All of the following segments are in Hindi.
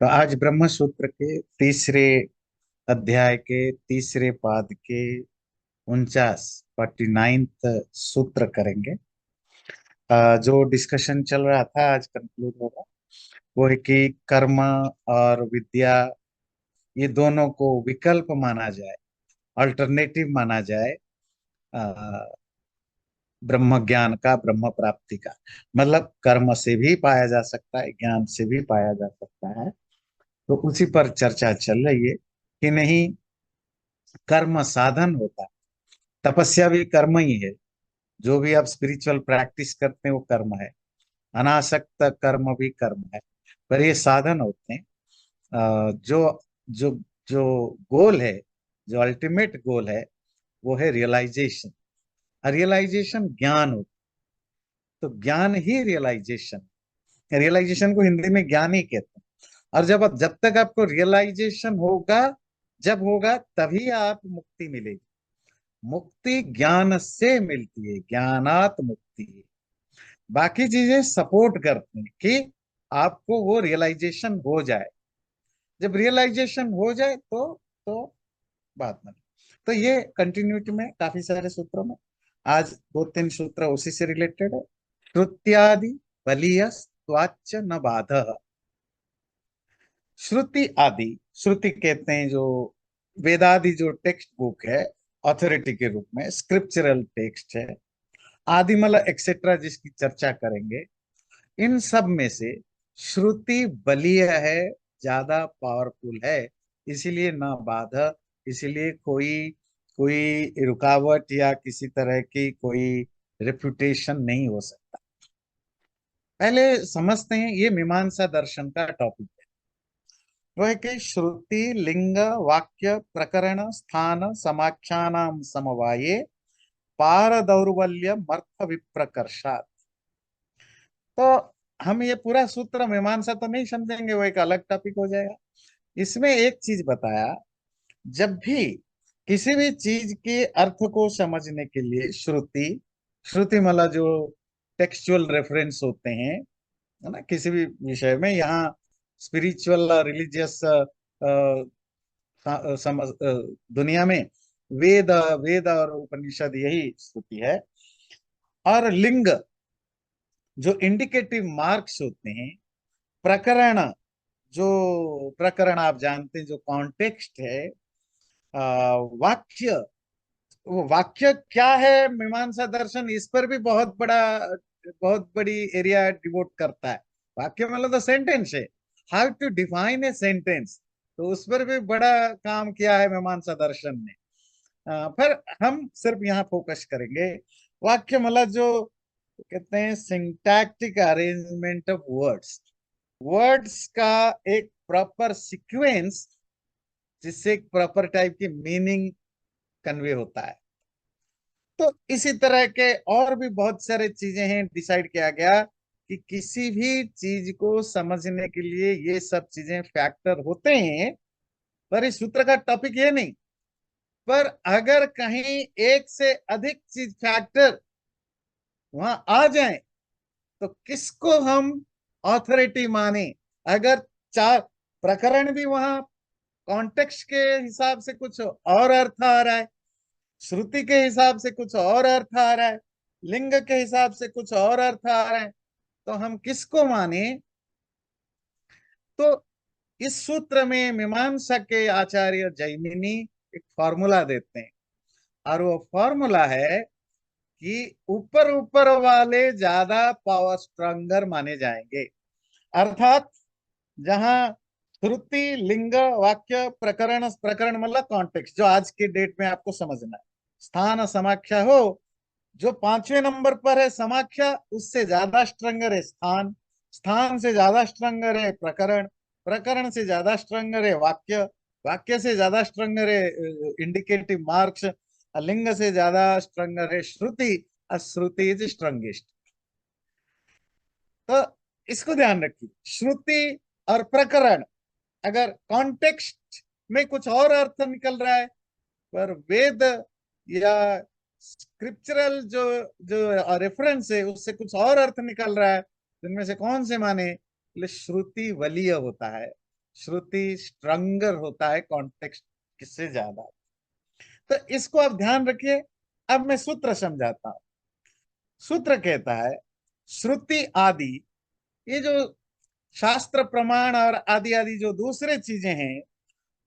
तो आज ब्रह्म सूत्र के तीसरे अध्याय के तीसरे पाद के 49 सूत्र करेंगे। जो डिस्कशन चल रहा था आज कंक्लूड होगा वो है कि कर्म और विद्या ये दोनों को विकल्प माना जाए, अल्टरनेटिव माना जाए अ, ब्रह्म ज्ञान का, ब्रह्म प्राप्ति का। मतलब कर्म से भी पाया जा सकता है, ज्ञान से भी पाया जा सकता है। तो उसी पर चर्चा चल रही है कि नहीं, कर्म साधन होता है। तपस्या भी कर्म ही है। जो भी आप स्पिरिचुअल प्रैक्टिस करते हैं वो कर्म है। अनासक्त कर्म भी कर्म है। पर ये साधन होते हैं। जो जो जो गोल है, जो अल्टीमेट गोल है, वो है रियलाइजेशन। रियलाइजेशन ज्ञान होता है। तो ज्ञान ही रियलाइजेशन। रियलाइजेशन को हिंदी में ज्ञान ही कहते हैं। और जब तक आपको रियलाइजेशन होगा, जब होगा तभी आप मुक्ति मिलेगी। मुक्ति ज्ञान से मिलती है, ज्ञानात मुक्ति। बाकी चीजें सपोर्ट करती हैं कि आपको वो रियलाइजेशन हो जाए। जब रियलाइजेशन हो जाए तो बात बने। तो ये कंटिन्यूटी में काफी सारे सूत्रों में आज दो तीन सूत्र उसी से रिलेटेड है। श्रुत्यादि बलीय त्वाच्च न बाध। श्रुति आदि, श्रुति कहते हैं जो वेदादि जो टेक्स्ट बुक है, अथॉरिटी के रूप में स्क्रिप्चरल टेक्स्ट है, आदि मतलब एक्सेट्रा जिसकी चर्चा करेंगे, इन सब में से श्रुति बलीय है, ज्यादा पावरफुल है। इसीलिए ना बाधा, इसीलिए कोई कोई रुकावट या किसी तरह की कोई रेपुटेशन नहीं हो सकता। पहले समझते हैं, ये मीमांसा दर्शन का टॉपिक है। वो है कि श्रुति लिंग वाक्य प्रकरण स्थान समाख्यानाम समवाये पार दौर्बल्य मर्थ विप्रकर्षात्। तो हम ये पूरा सूत्र मीमांसा तो नहीं समझेंगे, वो एक अलग टॉपिक हो जाएगा। इसमें एक चीज बताया, जब भी किसी भी चीज के अर्थ को समझने के लिए श्रुति, श्रुति मतलब जो टेक्सचुअल रेफरेंस होते हैं, है ना, किसी भी विषय में, यहाँ स्पिरिचुअल रिलीजियस दुनिया में वेद, वेद और उपनिषद यही श्रुति है। और लिंग जो इंडिकेटिव मार्क्स होते हैं, प्रकरण जो प्रकरण आप जानते हैं, जो कॉन्टेक्स्ट है, वाक्य, वो वाक्य क्या है, मीमांसा दर्शन इस पर भी बहुत बड़ी एरिया डिवोट करता है। वाक्य मतलब तो सेंटेंस है, how to define a sentence. तो उस पर भी बड़ा काम किया है मीमांसा दर्शन ने। पर हम सिर्फ यहाँ फोकस करेंगे। वाक्य मतलब जो कहते हैं syntactic arrangement of words, words का एक प्रॉपर सीक्वेंस, जिससे एक प्रॉपर टाइप की मीनिंग कन्वे होता है। तो इसी तरह के और भी बहुत सारे चीजें हैं। डिसाइड किया गया कि किसी भी चीज को समझने के लिए ये सब चीजें फैक्टर होते हैं। पर इस सूत्र का टॉपिक ये नहीं। पर अगर कहीं एक से अधिक चीज फैक्टर वहां आ जाए, तो किसको हम ऑथोरिटी माने। अगर चार प्रकरण भी वहां कॉन्टेक्स्ट के हिसाब से कुछ और अर्थ आ रहा है, श्रुति के हिसाब से कुछ और अर्थ आ रहा है, लिंग के हिसाब से कुछ और अर्थ आ रहा है, तो हम किसको माने। तो इस सूत्र में मीमांसा के आचार्य जैमिनी एक फॉर्मूला देते हैं। और वो फॉर्मूला है कि ऊपर ऊपर वाले ज्यादा पावर स्ट्रॉन्गर माने जाएंगे। अर्थात जहां श्रुति लिंग वाक्य प्रकरण, प्रकरण मतलब कॉन्टेक्स्ट, जो आज के डेट में आपको समझना है, स्थान समाख्या हो, जो पांचवें नंबर पर है समाख्या, उससे ज्यादा स्ट्रंगर है स्थान, स्थान से ज्यादा स्ट्रंगर है प्रकरण, प्रकरण से ज्यादा स्ट्रंगर है वाक्य, वाक्य से ज्यादा स्ट्रंगर है इंडिकेटिव मार्क्स, लिंग से ज्यादा स्ट्रंगर है श्रुति, और श्रुति इज स्ट्रंगेस्ट। तो इसको ध्यान रखिए, श्रुति और प्रकरण अगर कॉन्टेक्स्ट में कुछ और अर्थ निकल रहा है, पर वेद या स्क्रिप्चरल जो जो रेफरेंस है उससे कुछ और अर्थ निकल रहा है, जिनमें से कौन से माने। इसलिए श्रुति वलीय होता है, श्रुति स्ट्रॉन्गर होता है कॉन्टेक्स्ट किससे ज्यादा। तो इसको आप ध्यान रखिए। अब मैं सूत्र समझाता हूं। सूत्र कहता है श्रुति आदि, ये जो शास्त्र प्रमाण और आदि आदि जो दूसरे चीजें हैं,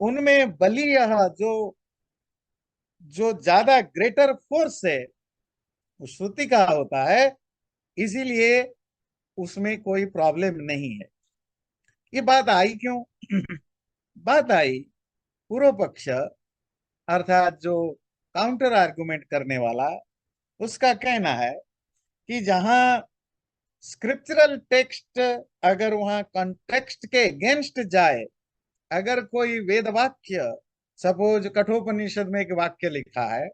उनमें बलीय जो जो ज्यादा ग्रेटर फोर्स है वो श्रुति का होता है, इसीलिए उसमें कोई प्रॉब्लम नहीं है। ये बात आई क्यों? बात आई, पूर्व पक्ष अर्थात जो काउंटर आर्गुमेंट करने वाला, उसका कहना है कि जहां स्क्रिप्चरल टेक्स्ट अगर वहां कॉन्टेक्स्ट के अगेंस्ट जाए, अगर कोई वेद वाक्य, सपोज कठोपनिषद में एक वाक्य लिखा है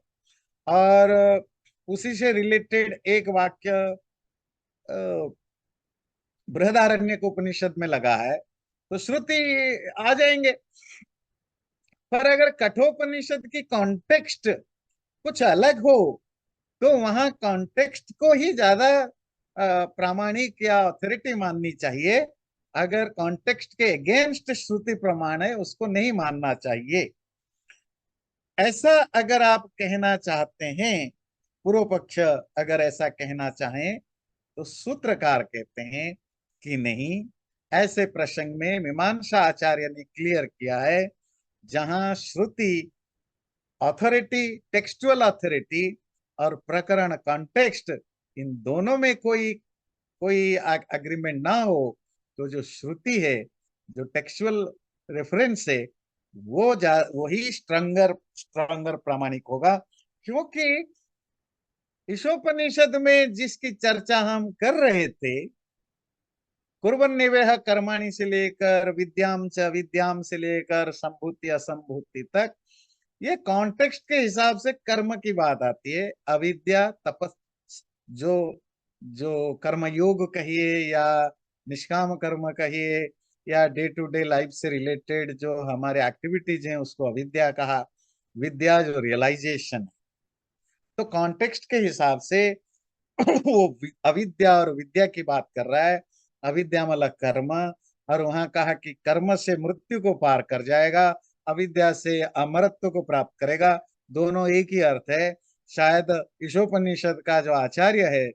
और उसी से रिलेटेड एक वाक्य बृहदारण्यक उपनिषद में लगा है, तो श्रुति आ जाएंगे। पर अगर कठोपनिषद की कॉन्टेक्स्ट कुछ अलग हो, तो वहां कॉन्टेक्स्ट को ही ज्यादा प्रामाणिक या ऑथोरिटी माननी चाहिए। अगर कॉन्टेक्स्ट के अगेंस्ट श्रुति प्रमाण है, उसको नहीं मानना चाहिए। ऐसा अगर आप कहना चाहते हैं, पूर्व पक्ष अगर ऐसा कहना चाहें, तो सूत्रकार कहते हैं कि नहीं, ऐसे प्रसंग में मीमांसा आचार्य ने क्लियर किया है, जहां श्रुति ऑथोरिटी, टेक्सचुअल ऑथोरिटी और प्रकरण कॉन्टेक्स्ट, इन दोनों में कोई कोई एग्रीमेंट ना हो, तो जो श्रुति है, जो टेक्सचुअल रेफरेंस है, वही स्ट्रॉन्गर स्ट्रॉन्गर प्रामाणिक होगा। क्योंकि ईशोपनिषद में जिसकी चर्चा हम कर रहे थे, कुर्वन्निवेह कर्माणि से लेकर विद्याम च विद्याम से लेकर संभूति असंभूति तक, ये कॉन्टेक्स्ट के हिसाब से कर्म की बात आती है। अविद्या तपस, जो जो कर्मयोग कहिए या निष्काम कर्म कहिए, या डे टू डे लाइफ से रिलेटेड जो हमारे एक्टिविटीज हैं, उसको अविद्या कहा। विद्या जो रियलाइजेशन है, तो कॉन्टेक्स्ट के हिसाब से वो अविद्या और विद्या की बात कर रहा है। अविद्या मतलब कर्म, और वहां कहा कि कर्म से मृत्यु को पार कर जाएगा, अविद्या से अमरत्व को प्राप्त करेगा। दोनों एक ही अर्थ है। शायद ईशोपनिषद का जो आचार्य है,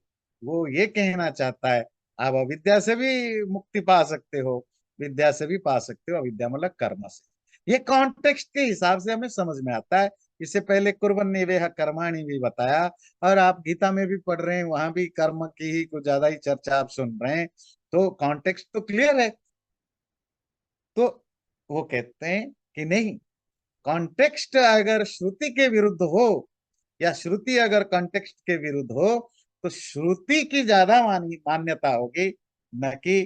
वो ये कहना चाहता है आप अविद्या से भी मुक्ति पा सकते हो, विद्या से भी पा सकते हो, अविद्या मतलब कर्म से। ये कॉन्टेक्स्ट के हिसाब से हमें समझ में आता है। इससे पहले कुर्वन्निवेह कर्माणि भी बताया, और आप गीता में भी पढ़ रहे हैं, वहां भी कर्म की ही कुछ ज्यादा ही चर्चा आप सुन रहे हैं। तो कॉन्टेक्स्ट तो क्लियर है। तो वो कहते हैं कि नहीं, कॉन्टेक्स्ट अगर श्रुति के विरुद्ध हो, या श्रुति अगर कॉन्टेक्स्ट के विरुद्ध हो, तो श्रुति की ज्यादा मान्यता होगी, न कि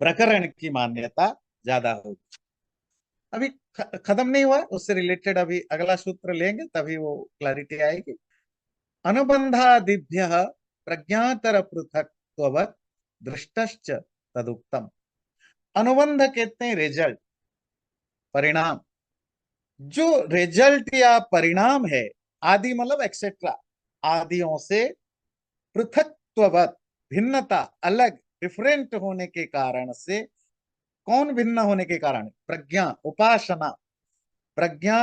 प्रकरण की मान्यता ज्यादा होगी। अभी खत्म नहीं हुआ, उससे रिलेटेड अभी अगला सूत्र लेंगे, तभी वो क्लैरिटी आएगी। अनुबंधादिभ्य प्रज्ञातर पृथक्त्ववत् दृष्टश्च तदुक्तम। अनुबंध कहते हैं रिजल्ट, परिणाम। जो रिजल्ट या परिणाम है, आदि मतलब एक्सेट्रा, आदियों से पृथक्त्ववत्, भिन्नता, अलग, डिफरेंट होने के कारण से। कौन भिन्न होने के कारण? प्रज्ञा, उपासना, प्रज्ञा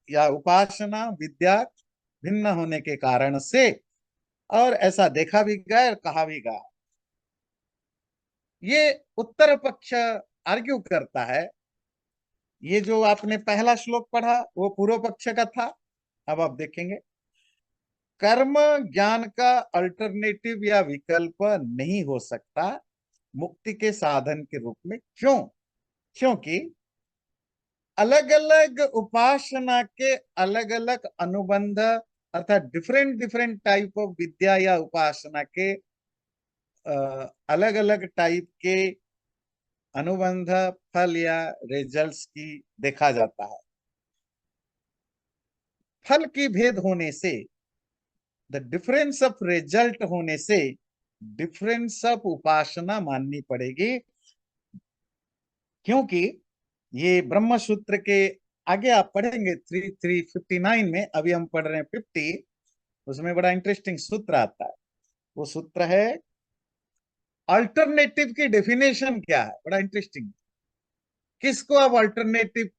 या उपासना विद्या भिन्न होने के कारण से। और ऐसा देखा भी गया और कहा भी गया। ये उत्तर पक्ष आर्ग्यू करता है। ये जो आपने पहला श्लोक पढ़ा वो पूर्व पक्ष का था। अब आप देखेंगे, कर्म ज्ञान का अल्टरनेटिव या विकल्प नहीं हो सकता मुक्ति के साधन के रूप में। क्यों? क्योंकि अलग अलग उपासना के अलग अलग अनुबंध, अर्थात डिफरेंट डिफरेंट टाइप ऑफ विद्या या उपासना के अलग अलग टाइप के अनुबंध, फल या रिजल्ट्स की देखा जाता है। फल की भेद होने से, द डिफरेंस ऑफ रिजल्ट होने से, डिफरेंस ऑफ उपासना माननी पड़ेगी। क्योंकि ये ब्रह्म सूत्र के आगे आप पढ़ेंगे 359 में, अभी हम पढ़ रहे हैं 50, उसमें बड़ा इंटरेस्टिंग सूत्र आता है। वो सूत्र है, अल्टरनेटिव की डेफिनेशन क्या है, बड़ा इंटरेस्टिंग। किसको आप अल्टरनेटिव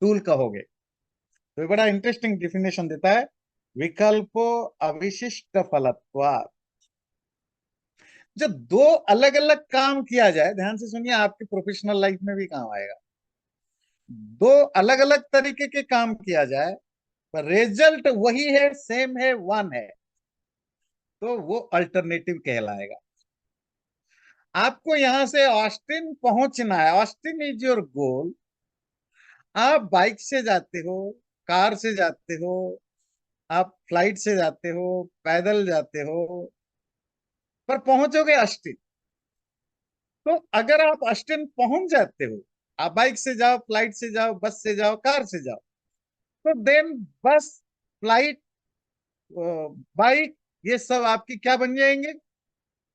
टूल कहोगे? तो ये बड़ा इंटरेस्टिंग डिफिनेशन देता है, विकल्पो अविशिष्ट फलत्वात्। जब दो अलग अलग काम किया जाए, ध्यान से सुनिए, आपकी प्रोफेशनल लाइफ में भी काम आएगा। दो अलग अलग तरीके के काम किया जाए पर रिजल्ट वही है, सेम है, वन है, तो वो अल्टरनेटिव कहलाएगा। आपको यहां से ऑस्टिन पहुंचना है, ऑस्टिन इज योर गोल। आप बाइक से जाते हो, कार से जाते हो, आप फ्लाइट से जाते हो, पैदल जाते हो, पर पहुंचोगे ऑस्टिन। तो अगर आप ऑस्टिन पहुंच जाते हो, आप बाइक से जाओ, फ्लाइट से जाओ, बस से जाओ, कार से जाओ, तो देन बस, फ्लाइट, बाइक, ये सब आपकी क्या बन जाएंगे?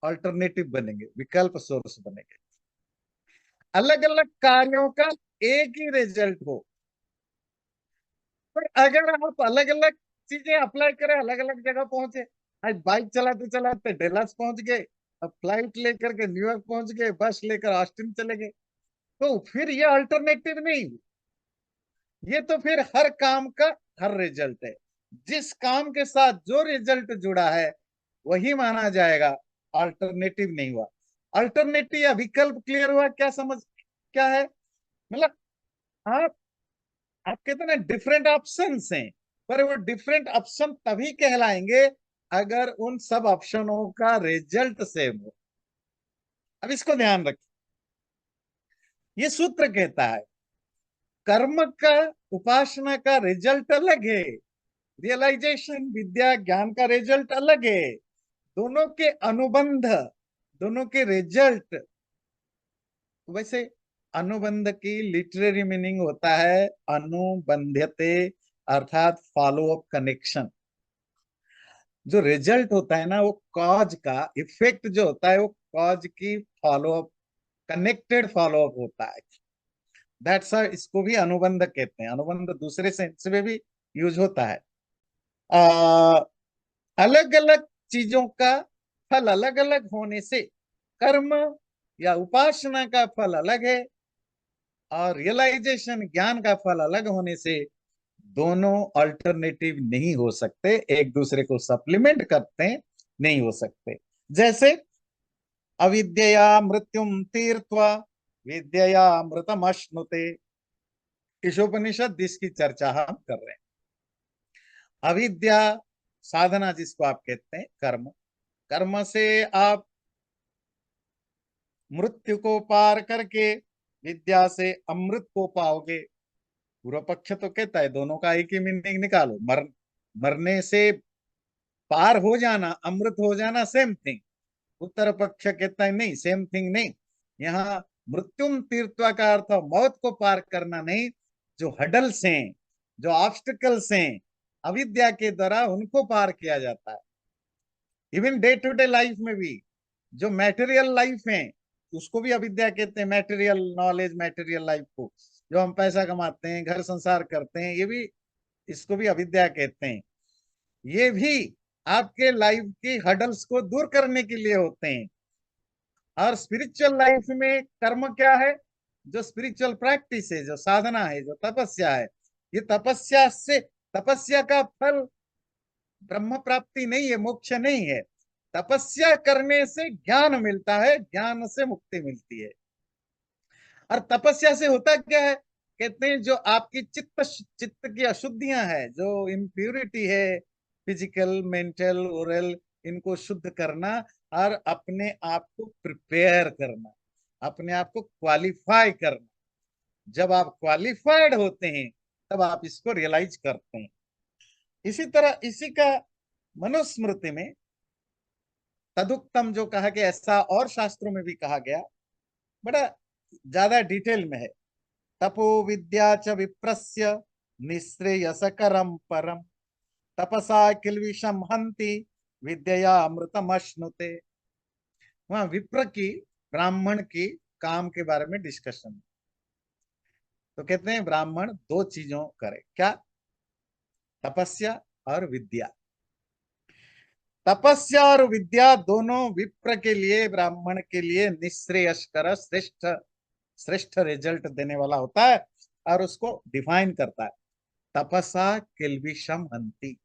अल्टरनेटिव बनेंगे, विकल्प सोर्स बनेंगे। अलग अलग कार्यों का एक ही रिजल्ट हो, पर अगर आप अलग अलग चीजें अप्लाई करें, अलग अलग जगह पहुंचे, आज बाइक चलाते चलाते डेलास पहुंच गए, अब फ्लाइट लेकर के न्यूयॉर्क पहुंच गए, बस लेकर ऑस्टिन चले गए, तो फिर ये अल्टरनेटिव नहीं, ये तो फिर हर काम का हर रिजल्ट है। जिस काम के साथ जो रिजल्ट जुड़ा है वही माना जाएगा, अल्टरनेटिव नहीं हुआ। अल्टरनेटिव या विकल्प क्लियर हुआ? क्या समझ, क्या है मतलब? आप आप कहते हैं ना डिफरेंट ऑप्शंस हैं, पर वो डिफरेंट ऑप्शन तभी कहलाएंगे अगर उन सब ऑप्शनों का रिजल्ट सेम हो। अब इसको ध्यान रखिए, ये सूत्र कहता है कर्म का, उपासना का रिजल्ट अलग है, रियलाइजेशन विद्या ज्ञान का रिजल्ट अलग है। दोनों के अनुबंध, दोनों के रिजल्ट, वैसे अनुबंध की लिटरेरी मीनिंग होता है अनुबंध्यते, अर्थात फॉलो अप कनेक्शन। जो रिजल्ट होता है ना, वो कॉज का इफेक्ट जो होता है, वो कॉज की follow up, connected follow up होता है। दैट्स, इसको भी अनुबंध कहते हैं। अनुबंध दूसरे सेंस में भी यूज होता है। अलग अलग चीजों का फल अलग अलग होने से कर्म या उपासना का फल अलग है, और रियलाइजेशन ज्ञान का फल अलग होने से दोनों अल्टरनेटिव नहीं हो सकते, एक दूसरे को सप्लीमेंट करते हैं, नहीं हो सकते। जैसे अविद्यया मृत्युम तीर्त्वा विद्यया अमृतम अश्नुते, ईशोपनिषद जिसकी चर्चा हम कर रहे हैं। अविद्या साधना जिसको आप कहते हैं, कर्म, कर्म से आप मृत्यु को पार करके विद्या से अमृत को पाओगे। पूर्व पक्ष तो कहता है दोनों का एक ही मीनिंग निकालो, मरने से पार हो जाना, अमृत हो जाना, सेम थिंग। उत्तर पक्ष कहता है नहीं, सेम थिंग नहीं। यहाँ मृत्युम तीर्थवा का अर्थ मौत को पार करना नहीं, जो हडल्स हैं, जो ऑब्स्टिकल्स हैं अविद्या के द्वारा, उनको पार किया जाता है। Even day to day life में भी जो मैटेरियल लाइफ है, उसको भी अविद्या कहते हैं। मैटेरियल नॉलेज, मैटेरियल लाइफ को, जो हम पैसा कमाते हैं, घर संसार करते हैं, ये भी, इसको भी अविद्या कहते हैं। ये भी आपके लाइफ की हडल्स को दूर करने के लिए होते हैं। और स्पिरिचुअल लाइफ में कर्म क्या है? जो स्पिरिचुअल प्रैक्टिस है, जो साधना है, जो तपस्या है, ये तपस्या से, तपस्या का फल ब्रह्म प्राप्ति नहीं है, मोक्ष नहीं है। तपस्या करने से ज्ञान मिलता है, ज्ञान से मुक्ति मिलती है। और तपस्या से होता क्या है? कहते हैं जो आपकी चित्त की अशुद्धियां हैं, जो इम्प्यूरिटी है, फिजिकल, मेंटल, ओरल, इनको शुद्ध करना और अपने आप को प्रिपेयर करना, अपने आप को क्वालिफाई करना। जब आप क्वालिफाइड होते हैं तब आप इसको रियलाइज करते हैं। इसी तरह इसी का मनुस्मृति में तदुक्तम जो कहा गया, ऐसा और शास्त्रों में भी कहा गया, बड़ा ज्यादा डिटेल में है। तपो विद्या च विप्रस्य निःश्रेयसकरं परम, तपसा किल्बिषम हन्ति विद्यया अमृतम अश्नुते। वहां विप्र की, ब्राह्मण की काम के बारे में डिस्कशन। तो कहते हैं ब्राह्मण दो चीजों करे, क्या? तपस्या और विद्या। तपस्या और विद्या दोनों विप्र के लिए, ब्राह्मण के लिए निःश्रेयस्कर, श्रेष्ठ श्रेष्ठ रिजल्ट देने वाला होता है और उसको डिफाइन करता है। तपसा किल्बिषम हंति,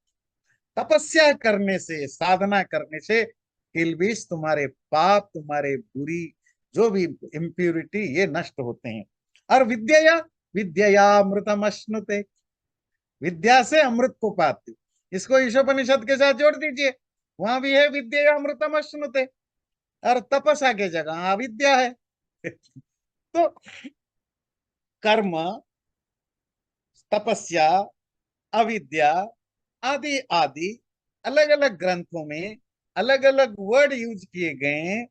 तपस्या करने से, साधना करने से किल्बिष, तुम्हारे पाप, तुम्हारे बुरी जो भी इम्प्यूरिटी, ये नष्ट होते हैं। और विद्या, विद्या अमृतम अश्नुते, विद्या से अमृत को पाते। इसको ईशोपनिषद के साथ जोड़ दीजिए, वहां भी है विद्या अमृतम अश्नुते, और तपस्या की जगह अविद्या है। तो कर्म, तपस्या, अविद्या आदि आदि अलग अलग ग्रंथों में अलग अलग वर्ड यूज किए गए हैं,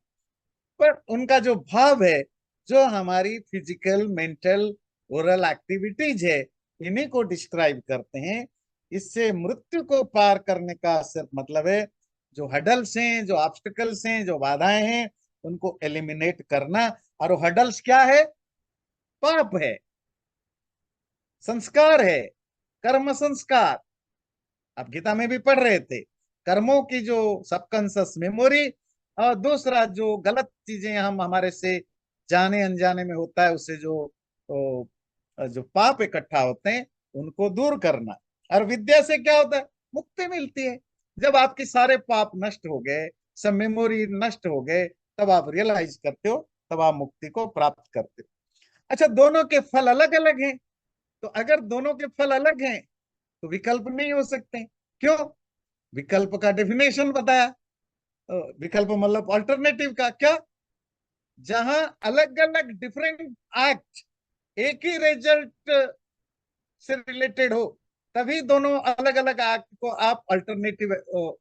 पर उनका जो भाव है, जो हमारी फिजिकल, मेंटल, ओरल एक्टिविटीज है, इन्हीं को डिस्क्राइब करते हैं। इससे मृत्यु को पार करने का सिर्फ मतलब है, जो हडल्स हैं, जो ऑब्स्टिकल्स हैं, जो बाधाएं हैं, उनको एलिमिनेट करना। और वो हडल्स क्या है? पाप है, संस्कार है, कर्म संस्कार। आप गीता में भी पढ़ रहे थे, कर्मों की जो सबकॉन्शियस मेमोरी, और दूसरा जो गलत चीजें हम हमारे से जाने अनजाने में होता है, उससे जो पाप इकट्ठा होते हैं, उनको दूर करना। और विद्या से क्या होता है? मुक्ति मिलती है। जब आपके सारे पाप नष्ट हो गए, सब मेमोरी नष्ट हो गए, तब आप रियलाइज करते हो, तब आप मुक्ति को प्राप्त करते हो। अच्छा, दोनों के फल अलग अलग हैं, तो अगर दोनों के फल अलग हैं तो विकल्प नहीं हो सकते। क्यों? विकल्प का डेफिनेशन बताया। विकल्प मतलब अल्टरनेटिव का क्या? जहां अलग अलग डिफरेंट एक्ट एक ही रिजल्ट से रिलेटेड हो, तभी दोनों अलग अलग एक्ट को आप अल्टरनेटिव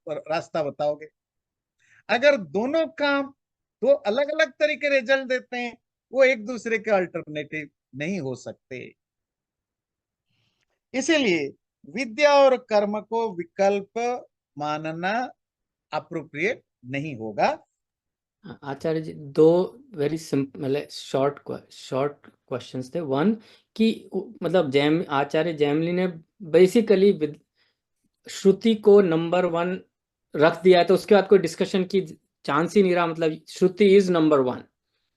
रास्ता बताओगे। अगर दोनों काम दो अलग अलग तरीके रिजल्ट देते हैं, वो एक दूसरे के अल्टरनेटिव नहीं हो सकते। इसीलिए विद्या और कर्म को विकल्प मानना अप्रोप्रिएट नहीं होगा। आचार्य जी, दो वेरी सिंपल मतलब शॉर्ट क्वेश्चंस थे। वन कि मतलब जैम आचार्य जैमिनी ने बेसिकली श्रुति को नंबर वन रख दिया है, तो उसके बाद कोई डिस्कशन की चांस ही नहीं रहा। मतलब श्रुति इज नंबर वन,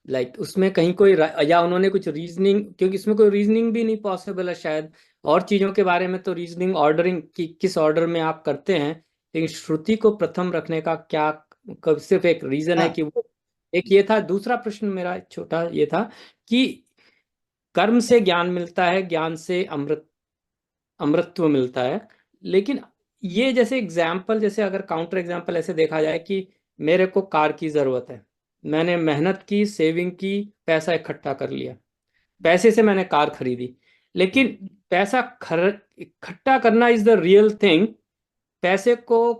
लाइक उसमें कहीं कोई या उन्होंने कुछ रीजनिंग, क्योंकि इसमें कोई रीजनिंग भी नहीं पॉसिबल है शायद। और चीजों के बारे में तो रीजनिंग, ऑर्डरिंग की किस ऑर्डर में आप करते हैं, लेकिन श्रुति को प्रथम रखने का क्या सिर्फ एक रीजन है हाँ कि वो एक ये था। दूसरा प्रश्न मेरा छोटा ये था कि कर्म से ज्ञान मिलता है, ज्ञान से अमृतत्व मिलता है, लेकिन ये जैसे एग्जाम्पल, जैसे अगर काउंटर एग्जाम्पल ऐसे देखा जाए कि मेरे को कार की जरूरत है, मैंने मेहनत की, सेविंग की, पैसा इकट्ठा कर लिया, पैसे से मैंने कार खरीदी, लेकिन पैसा इकट्ठा करना इज द रियल थिंग, पैसे को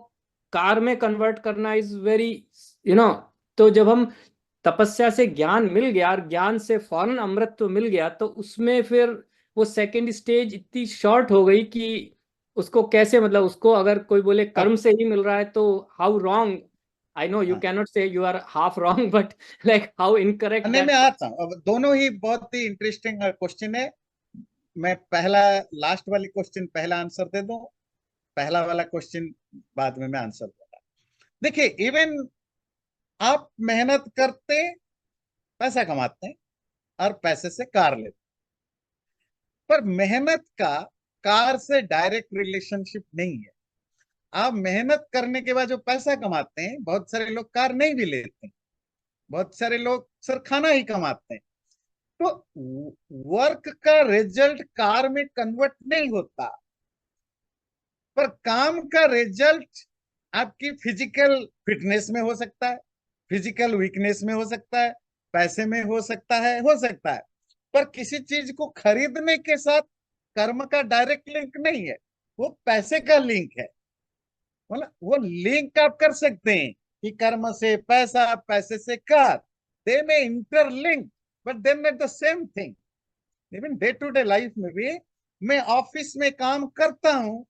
कार में कन्वर्ट करना इज वेरी, यू नो। तो जब हम तपस्या से ज्ञान मिल गया और ज्ञान से फौरन अमृत मिल गया, तो उसमें फिर वो सेकंड स्टेज इतनी शॉर्ट हो गई कि उसको कैसे, मतलब उसको अगर कोई बोले अब कर्म से ही मिल रहा है तो how wrong. I know you हाँ, cannot say you are half wrong, but like how incorrect नहीं, दैट। मैं आता हूँ। अब दोनों ही बहुत ही इंटरेस्टिंग क्वेश्चन है। मैं पहला, लास्ट वाली क्वेश्चन पहला आंसर दे दूं, पहला वाला क्वेश्चन बाद में मैं आंसर दूंगा। देखिए, इवन आप मेहनत करते, पैसा कमाते हैं, और पैसे से कार लेते, पर मेहनत का कार से डायरेक्ट रिलेशनशिप नहीं है। आप मेहनत करने के बाद जो पैसा कमाते हैं, बहुत सारे लोग कार नहीं भी लेते हैं, बहुत सारे लोग सर खाना ही कमाते हैं। तो वर्क का रिजल्ट कार में कन्वर्ट नहीं होता, पर काम का रिजल्ट आपकी फिजिकल फिटनेस में हो सकता है, फिजिकल वीकनेस में हो सकता है, पैसे में हो सकता है। पर किसी चीज को खरीदने के साथ कर्म का डायरेक्ट लिंक नहीं है, वो पैसे का लिंक है। मतलब वो लिंक आप कर सकते हैं कि कर्म से पैसा, पैसे से car, they may interlink, but they not the same thing. Even day to day life में भी मैं ऑफिस में काम करता हूँ,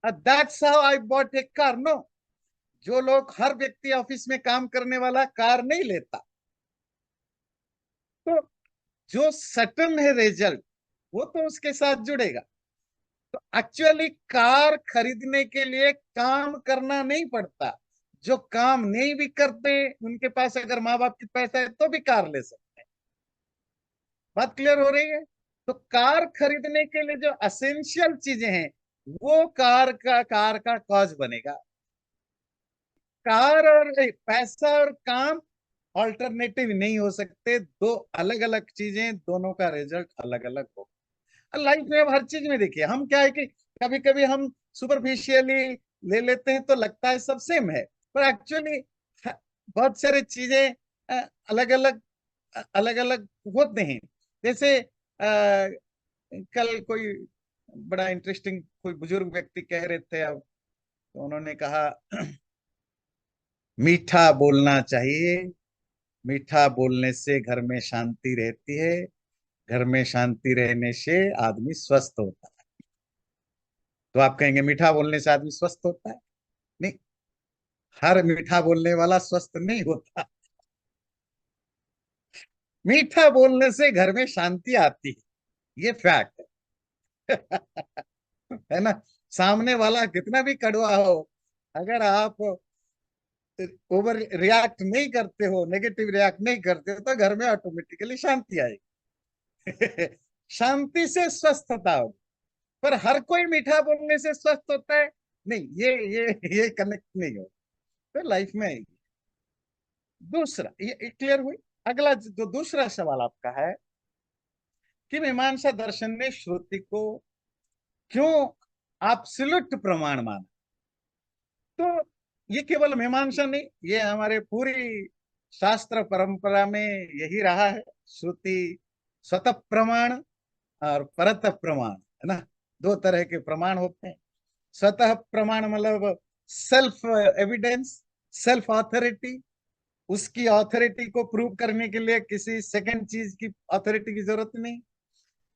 that's how I bought a car. No, जो लोग, हर व्यक्ति ऑफिस में काम करने वाला कार नहीं लेता। तो जो सटन है रिजल्ट, वो तो उसके साथ जुड़ेगा। तो एक्चुअली कार खरीदने के लिए काम करना नहीं पड़ता। जो काम नहीं भी करते, उनके पास अगर माँ बाप के पैसा है तो भी कार ले सकते हैं। बात क्लियर हो रही है? तो कार खरीदने के लिए जो असेंशियल चीजें हैं, वो कार का कॉज बनेगा। कार और पैसा और काम ऑल्टरनेटिव नहीं हो सकते, दो अलग अलग चीजें, दोनों का रिजल्ट अलग अलग हो। लाइफ में अब हर चीज में देखिए, हम क्या है कि कभी कभी हम सुपरफिशियली ले लेते हैं तो लगता है सब सेम है, पर एक्चुअली बहुत सारी चीजें अलग अलग अलग अलग होते हैं। जैसे कल कोई बड़ा इंटरेस्टिंग कोई बुजुर्ग व्यक्ति कह रहे थे, अब तो उन्होंने कहा मीठा बोलना चाहिए, मीठा बोलने से घर में शांति रहती है, घर में शांति रहने से आदमी स्वस्थ होता है। तो आप कहेंगे मीठा बोलने से आदमी स्वस्थ होता है? नहीं, हर मीठा बोलने वाला स्वस्थ नहीं होता। मीठा बोलने से घर में शांति आती है, ये फैक्ट है ना। सामने वाला कितना भी कड़वा हो, अगर आप ओवर रिएक्ट नहीं करते हो, नेगेटिव रिएक्ट नहीं करते हो, तो घर में ऑटोमेटिकली शांति आएगी। शांति से स्वस्थता होगी। पर हर कोई मीठा बोलने से स्वस्थ होता है? नहीं, ये कनेक्ट नहीं हो। तो लाइफ में दूसरा ये क्लियर हुई। अगला जो दूसरा सवाल आपका है कि मीमांसा दर्शन ने श्रुति को क्यों एब्सोल्यूट प्रमाण माना। तो ये केवल मीमांसा नहीं, ये हमारे पूरी शास्त्र परंपरा में यही रहा है। श्रुति स्वतः प्रमाण और परत प्रमाण, है ना। दो तरह के प्रमाण होते हैं। स्वतः प्रमाण मतलब सेल्फ एविडेंस, सेल्फ ऑथोरिटी। उसकी ऑथोरिटी को प्रूव करने के लिए किसी सेकंड चीज की ऑथोरिटी की जरूरत नहीं।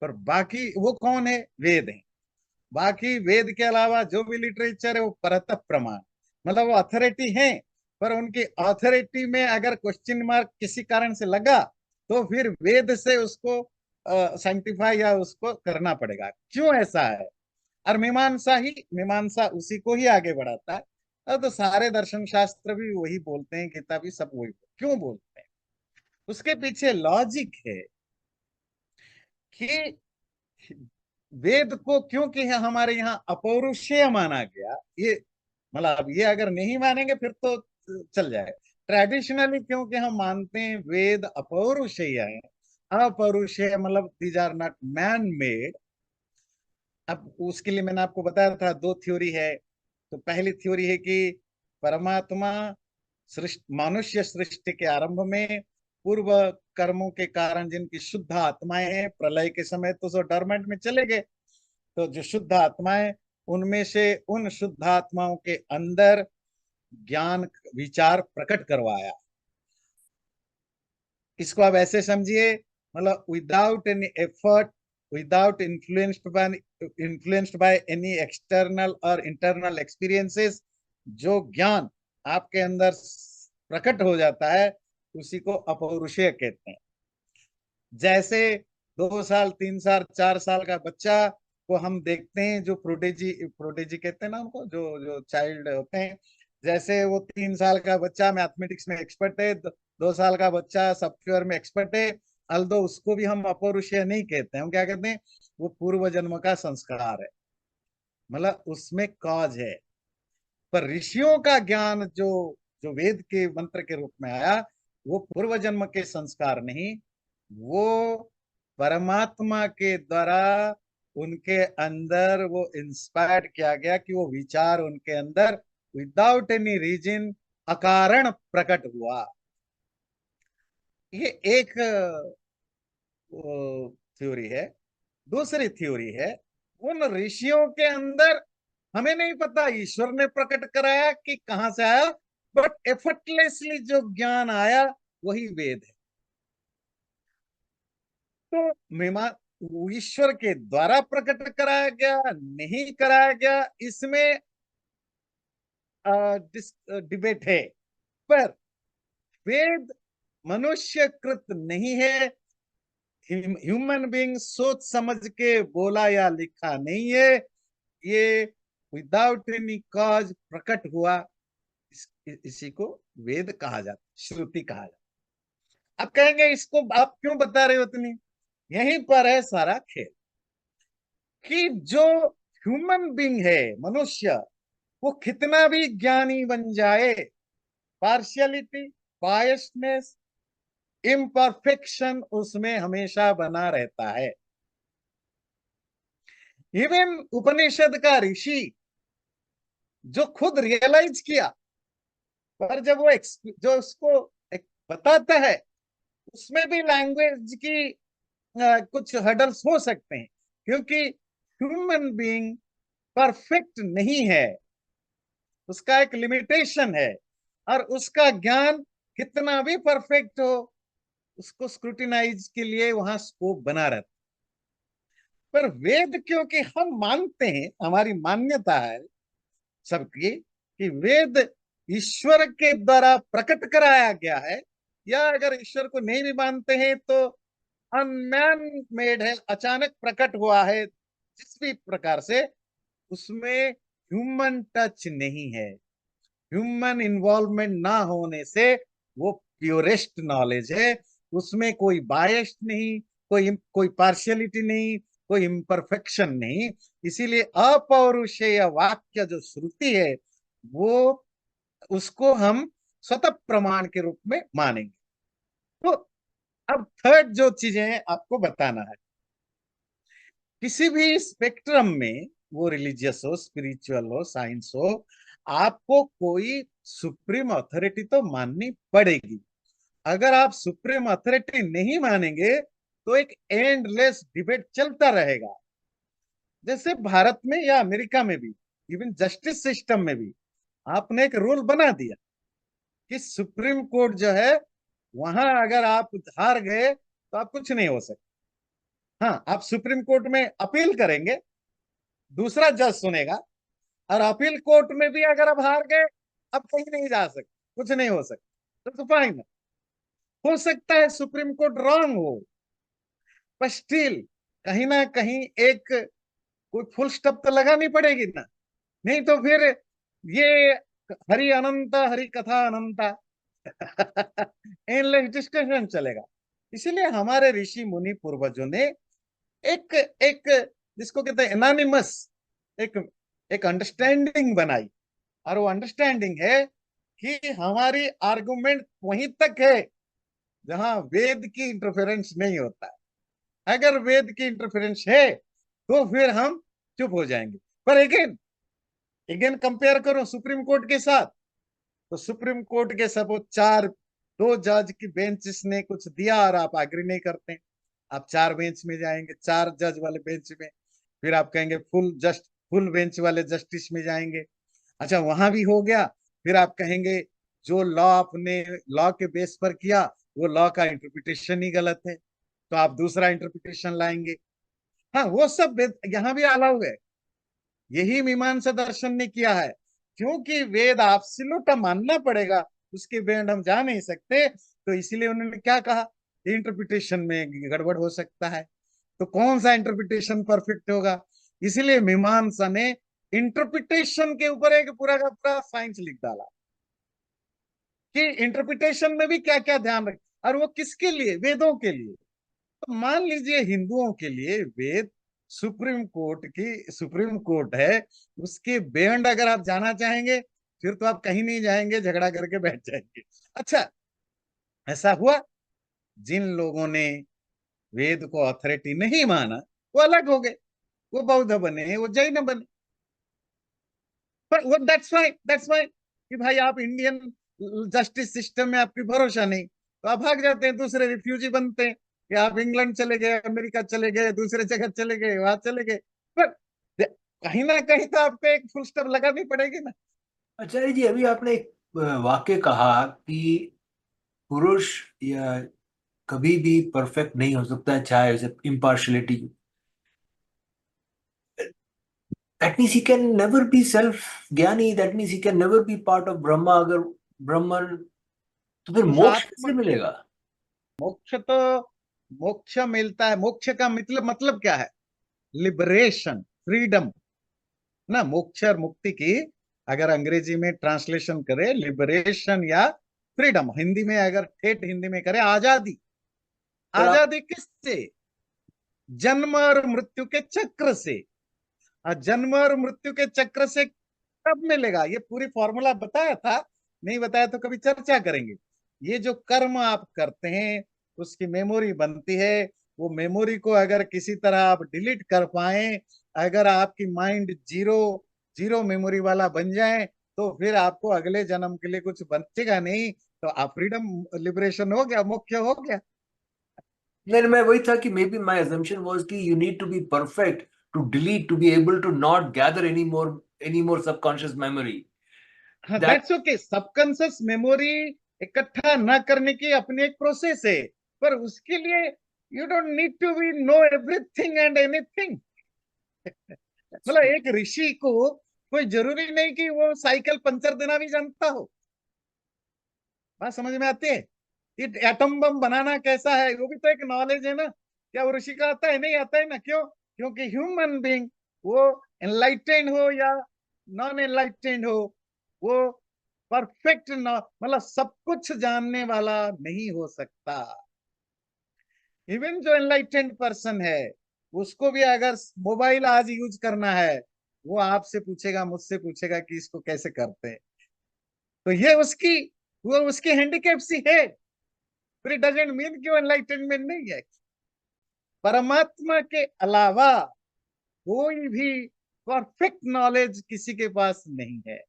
पर बाकी वो कौन है? वेद है। बाकी वेद के अलावा जो भी लिटरेचर है वो परत प्रमाण, मतलब वो अथॉरिटी है। पर उनकी अथॉरिटी में अगर क्वेश्चन मार्क किसी कारण से लगा, तो फिर वेद से उसको साइंटिफाई या उसको करना पड़ेगा, क्यों ऐसा है। और मीमांसा उसी को ही आगे बढ़ाता है। अब तो सारे दर्शन शास्त्र भी वही बोलते हैं, गीता भी सब वही क्यों बोलते हैं। उसके पीछे लॉजिक है कि वेद को क्योंकि हमारे यहाँ अपौरुषेय माना गया, ये मतलब ये अगर नहीं मानेंगे फिर तो चल जाए। ट्रेडिशनली क्योंकि हम मानते हैं वेद अपौरुषेय है। अपौरुषेय मतलब these are not man made. अब उसके लिए मैंने आपको बताया था दो थ्योरी है। तो पहली थ्योरी है कि परमात्मा सृष्टि, मनुष्य सृष्टि के आरंभ में पूर्व कर्मों के कारण जिनकी शुद्ध आत्माएं हैं, प्रलय के समय तो सो डरमेंट में चले गए। तो जो शुद्ध आत्माएं, उनमें से उन शुद्ध आत्माओं के अंदर ज्ञान विचार प्रकट करवाया। इसको आप ऐसे समझिए, मतलब without any effort, without influenced by any external और इंटरनल एक्सपीरियंसेस, जो ज्ञान आपके अंदर प्रकट हो जाता है, उसी को अपौरुषेय कहते हैं। जैसे 2 साल 3 साल 4 साल का बच्चा को हम देखते हैं, जो प्रोडेजी प्रोडेजी कहते हैं ना उनको, जो जो चाइल्ड होते हैं। जैसे वो 3 साल का बच्चा मैथमेटिक्स में एक्सपर्ट है, 2 साल का बच्चा सॉफ्टवेयर में एक्सपर्ट है। अल्दो उसको भी हम अपौरुषेय नहीं कहते हैं, हम क्या कहते हैं, वो पूर्व जन्म का संस्कार है, मतलब उसमें कॉज है। पर ऋषियों का ज्ञान जो जो वेद के मंत्र के रूप में आया, वो पूर्व जन्म के संस्कार नहीं, वो परमात्मा के द्वारा उनके अंदर वो इंस्पायर्ड किया गया कि वो विचार उनके अंदर विदाउट एनी रीजन अकारण प्रकट हुआ। ये एक थ्योरी है। दूसरी थ्योरी है, उन ऋषियों के अंदर हमें नहीं पता ईश्वर ने प्रकट कराया कि कहां से आया, बट एफर्टलेसली जो ज्ञान आया वही वेद है। तो मीमा ईश्वर के द्वारा प्रकट कराया गया नहीं कराया गया, इसमें डिबेट है। पर वेद मनुष्य कृत नहीं है। ह्यूमन बीइंग सोच समझ के बोला या लिखा नहीं है। ये विदाउट एनी कॉज प्रकट हुआ। इसी को वेद कहा जाता, श्रुति कहा जाता। अब कहेंगे इसको आप क्यों बता रहे हो इतनी? यहीं पर है सारा खेल, कि जो ह्यूमन बीइंग है, मनुष्य, वो कितना भी ज्ञानी बन जाए, पार्शियलिटी, बायसनेस, इम्परफेक्शन उसमें हमेशा बना रहता है। इवन उपनिषद का ऋषि जो खुद रियलाइज किया, पर जब वो जो उसको एक बताता है, उसमें भी लैंग्वेज की कुछ हडल्स हो सकते हैं, क्योंकि ह्यूमन बीइंग परफेक्ट नहीं है, उसका एक लिमिटेशन है, और उसका ज्ञान कितना भी परफेक्ट हो, उसको स्क्रूटिनाइज के लिए वहां स्कोप बना रहता। पर वेद, क्योंकि हम मानते हैं, हमारी मान्यता है सबकी, कि वेद ईश्वर के द्वारा प्रकट कराया गया है, या अगर ईश्वर को नहीं भी मानते हैं तो अनमैन मेड है, अचानक प्रकट हुआ है, जिस भी प्रकार से, उसमें ह्यूमन टच नहीं है, ह्यूमन इन्वॉल्वमेंट ना होने से वो प्योरेस्ट नॉलेज है, उसमें कोई बायस नहीं, कोई पार्शियलिटी नहीं, कोई इम्परफेक्शन नहीं। इसीलिए अपौरुषेय वाक्य जो श्रुति है, वो उसको हम स्वतः प्रमाण के रूप में मानेंगे। तो अब थर्ड जो चीजें हैं आपको बताना है, किसी भी स्पेक्ट्रम में, वो रिलीजियस हो, स्पिरिचुअल हो, साइंस हो, आपको कोई सुप्रीम अथॉरिटी तो माननी पड़ेगी। अगर आप सुप्रीम अथॉरिटी नहीं मानेंगे तो एक एंडलेस डिबेट चलता रहेगा। जैसे भारत में या अमेरिका में भी, इवन जस्टिस सिस्टम में भी आपने एक रूल बना दिया कि सुप्रीम कोर्ट जो है, वहां अगर आप हार गए तो आप कुछ नहीं हो सकते। हाँ, आप सुप्रीम कोर्ट में अपील करेंगे, दूसरा जज सुनेगा, और अपील कोर्ट में भी अगर आप हार गए, अब कहीं नहीं जा सकते, कुछ नहीं हो सकता, तो फाइन। हो सकता है सुप्रीम कोर्ट रॉन्ग हो, पर स्टिल कहीं ना कहीं एक कोई फुल स्टॉप तो लगानी पड़ेगी ना। नहीं तो फिर ये हरि अनंत, हरि कथा अनंता, एंडलेस डिस्कशन चलेगा। इसीलिए हमारे ऋषि मुनि पूर्वजों ने एक एक जिसको कहते हैं एनानिमस, एक एक अंडरस्टैंडिंग बनाई, और वो अंडरस्टैंडिंग है कि हमारी आर्गुमेंट वहीं तक है जहां वेद की इंटरफेरेंस नहीं होता है। अगर वेद की इंटरफेरेंस है तो फिर हम चुप हो जाएंगे। पर अगेन अगेन कंपेयर करो सुप्रीम कोर्ट के साथ, तो सुप्रीम कोर्ट के सपोज चार, दो जज की बेंचेस ने कुछ दिया और आप एग्री नहीं करते, आप चार बेंच में जाएंगे, चार जज वाले बेंच में, फिर आप कहेंगे फुल बेंच वाले जस्टिस में जाएंगे। अच्छा, वहां भी हो गया, फिर आप कहेंगे जो लॉ आपने लॉ के बेस पर किया, वो लॉ का इंटरप्रिटेशन ही गलत है, तो आप दूसरा इंटरप्रिटेशन लाएंगे। हाँ, वो सब यहाँ भी अलाउ है, यही मीमांसा दर्शन ने किया है, क्योंकि वेद एब्सोल्यूट मानना पड़ेगा, उसके बियॉन्ड हम जा नहीं सकते। तो इसीलिए उन्होंने क्या कहा, इंटरप्रिटेशन में गड़बड़ हो सकता है, तो कौन सा इंटरप्रिटेशन परफेक्ट होगा। इसीलिए मीमांसा ने इंटरप्रिटेशन के ऊपर एक पूरा का पूरा साइंस लिख डाला, कि इंटरप्रिटेशन में भी क्या क्या ध्यान रख, और वो किसके लिए, वेदों के लिए। तो मान लीजिए हिंदुओं के लिए वेद सुप्रीम कोर्ट है, उसके बियॉन्ड अगर आप जाना चाहेंगे, फिर तो आप कहीं नहीं जाएंगे, झगड़ा करके बैठ जाएंगे। अच्छा, ऐसा हुआ, जिन लोगों ने वेद को अथॉरिटी नहीं माना, वो अलग हो गए, वो बौद्ध बने, वो जैन बने। पर वो दैट्स वाई कि भाई आप इंडियन जस्टिस सिस्टम में आपकी भरोसा नहीं, तो आप भाग जाते हैं, दूसरे रिफ्यूजी बनते हैं, कि आप इंग्लैंड चले गए, अमेरिका चले गए, दूसरे जगह चले गए, वहां चले गए। पर कहीं ना कहीं तो आपको एक फुल स्टॉप लगानी पड़ेगी ना। आचार्य जी, अभी आपने एक वाक्य कहा कि पुरुष या कभी भी परफेक्ट नहीं हो सकता, चाहे उसे impartiality. That means he can never be self ज्ञानी, that means he can never be part of Brahma. अगर ब्रह्मन, तो फिर उस मोक्ष आत्म कैसे मिलेगा? मोक्ष तो मोक्ष मिलता है, मोक्ष का मतलब क्या है, लिबरेशन, फ्रीडम ना। मोक्ष और मुक्ति की अगर अंग्रेजी में ट्रांसलेशन करे, लिबरेशन या फ्रीडम, हिंदी में अगर ठेठ हिंदी में करे, आजादी। पर आप आजादी किससे, जन्म और मृत्यु के चक्र से। जन्म और मृत्यु के चक्र से कब मिलेगा, ये पूरी फॉर्मूला बताया था, नहीं बताया तो कभी चर्चा करेंगे। ये जो कर्म आप करते हैं उसकी मेमोरी बनती है। वो मेमोरी को अगर किसी तरह आप डिलीट कर पाए, अगर आपकी माइंड जीरो जीरो मेमोरी वाला बन जाए, तो फिर आपको अगले जन्म के लिए कुछ बचेगा नहीं। तो आप फ्रीडम लिबरेशन हो गया, मुख्य हो गया। नहीं, मैं वही था कि may be my assumption was कि you need to be perfect to delete, to be able to not gather any more subconscious memory. हाँ, That that's okay. Subconscious memory इकट्ठा न करने की अपनी एक प्रोसेस है, पर उसके लिए you don't need to be know everything and anything. मतलब एक ऋषि को कोई जरूरी नहीं कि वो साइकिल पंचर देना भी जानता हो। बात समझ में आती है? ये एटम बम बनाना कैसा है, वो भी तो एक नॉलेज है ना। क्या वो ऋषि का आता है? नहीं आता है ना। क्यों? क्योंकि ह्यूमन बीइंग, वो एनलाइटेंड हो या नॉन एनलाइटेंड हो, वो परफेक्ट मतलब सब कुछ जानने वाला नहीं हो सकता। इवन जो एनलाइटेंड पर्सन है, उसको भी अगर मोबाइल आज यूज करना है, वो आपसे पूछेगा, मुझसे पूछेगा कि इसको कैसे करते हैं। तो ये उसकी, वो उसकी हैंडीकैप सी है, पर इट डजंट मीन कि वो एनलाइटनमेंट नहीं है। परमात्मा के अलावा कोई भी परफेक्ट नॉलेज किसी के पास नहीं है।